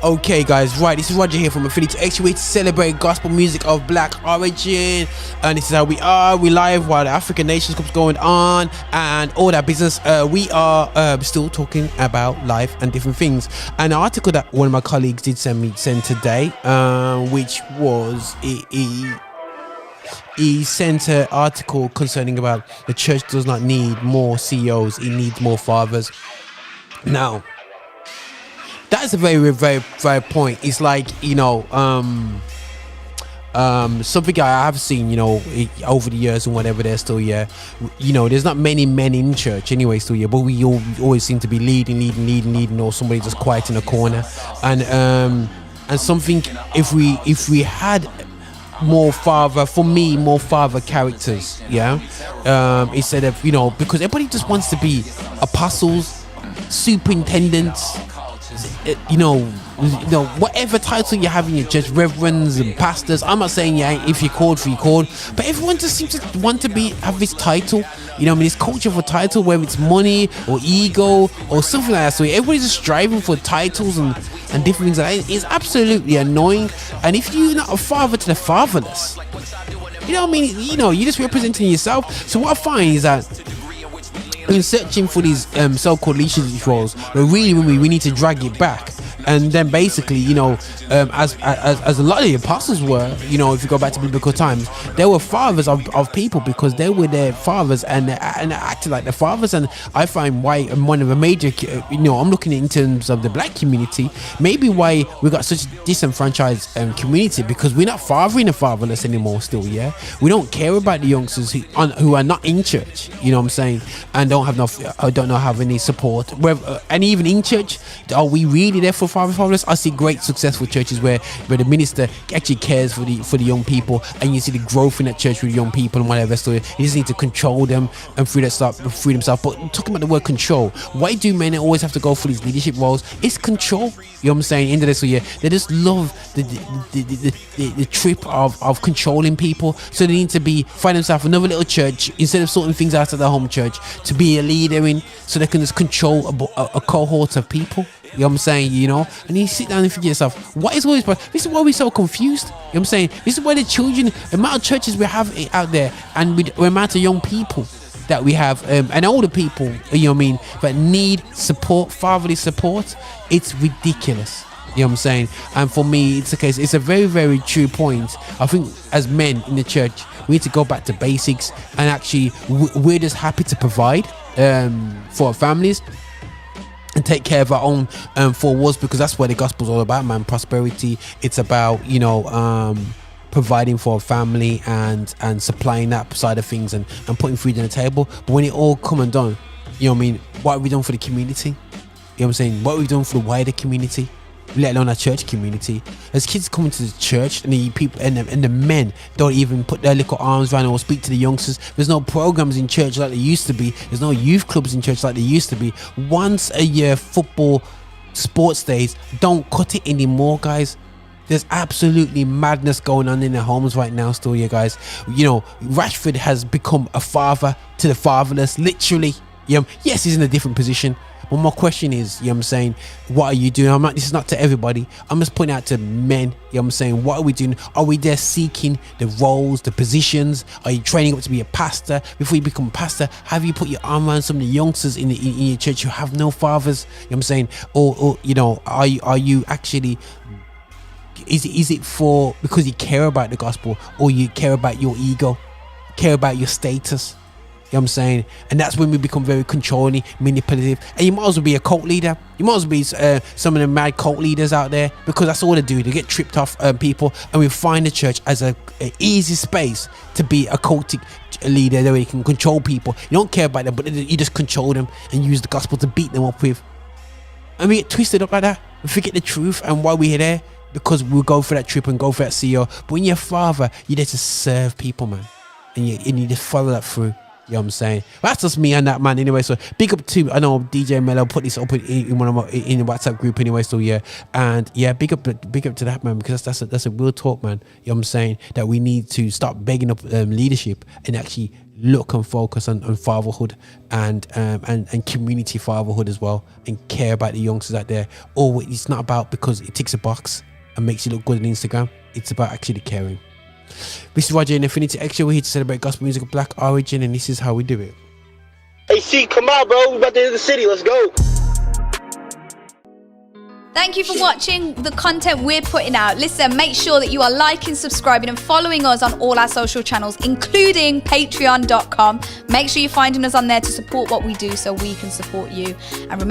Okay, guys, right, this is Roger here from Affinity to X, to celebrate gospel music of black origin. And this is how we are. We live while the African Nations Cup's going on and all that business. We are still talking about life and different things. An article that one of my colleagues did send today, which was he sent an article concerning about the church does not need more CEOs, it needs more fathers. Now, that's a very, very, very point. It's like, something I have seen, over the years and whatever. There's still, there's not many men in church anyway, still, but we always seem to be leading, or somebody just quiet in a corner. And something, if we had more father characters, instead of, because everybody just wants to be apostles, superintendents, whatever title you have in your church, reverends and pastors. I'm not saying if you're called, but everyone just seems to want to have this title. This culture for title, whether it's money or ego or something like that. So everybody's just striving for titles and different things like that. It's absolutely annoying. And if you're not a father to the fatherless, you're just representing yourself. So what I find is that in searching for these so-called leadership roles, but really we need to drag it back. And then basically, as a lot of the apostles were, if you go back to biblical times, they were fathers of people because they were their fathers and acted like their fathers. And I find why one of the major, I'm looking in terms of the black community, maybe why we got such a disenfranchised community, because we're not fathering the fatherless anymore still, we don't care about the youngsters who are not in church, and don't have any support. And even in church, are we really there for fatherless? I see great successful churches where the minister actually cares for the young people, and you see the growth in that church with young people and whatever. So you just need to control them and free themselves. But talking about the word control, why do men always have to go for these leadership roles? It's control. Into this, they just love the trip of controlling people. So they need to find themselves another little church instead of sorting things out of their home church to be a leader in, so they can just control a cohort of people. And you sit down and think to yourself, what is all this? This is why we're so confused. This is why the amount of churches we have out there, and the amount of young people that we have, and older people, that need support, fatherly support. It's ridiculous. And for me, it's the case. It's a very, very true point. I think as men in the church, we need to go back to basics, and actually we're just happy to provide for our families and take care of our own four walls, because that's what the gospel's all about, man. Prosperity. It's about providing for a family and supplying that side of things and putting food on the table. But when it all come and done, what have we done for the community? What have we done for the wider community, let alone our church community? As kids come into the church, and the people and the men don't even put their little arms around or speak to the youngsters. There's no programs in church like there used to be. There's no youth clubs in church like there used to be. Once a year football sports days don't cut it anymore, guys. There's absolutely madness going on in their homes right now still, guys. Rashford has become a father to the fatherless, literally. Yes, he's in a different position. But my question is, what are you doing? This is not to everybody. I'm just pointing out to men, what are we doing? Are we there seeking the roles, the positions? Are you training up to be a pastor? Before you become a pastor, have you put your arm around some of the youngsters in your church who have no fathers? Or are you actually, is it for because you care about the gospel, or you care about your ego, care about your status? And that's when we become very controlling, manipulative. And you might as well be a cult leader. You might as well be some of the mad cult leaders out there, because that's all they do. They get tripped off people, and we find the church as an easy space to be a cultic leader, where you can control people. You don't care about them, but you just control them and use the gospel to beat them up with. And we get twisted up like that. We forget the truth and why we're there, because we'll go for that trip and go for that CEO. But when you're a father, you're there to serve people, man. And you just follow that through. You know what I'm saying? But that's just me and that, man. Anyway, so big up to, I know DJ Mello put this up in one of my, in the WhatsApp group anyway. So yeah, and yeah, big up to that, man, because that's a real talk, man. You know what I'm saying? That we need to stop begging up leadership and actually look and focus on fatherhood and community fatherhood as well, and care about the youngsters out there. Or it's not about because it ticks a box and makes you look good on Instagram. It's about actually caring. This is Roger in Infinity Extra. We're here to celebrate gospel music of black origin, and this is how we do it. Hey, C, come on, bro. We about to enter the city. Let's go. Thank you for watching the content we're putting out. Listen, make sure that you are liking, subscribing, and following us on all our social channels, including patreon.com. Make sure you're finding us on there to support what we do so we can support you. And remember,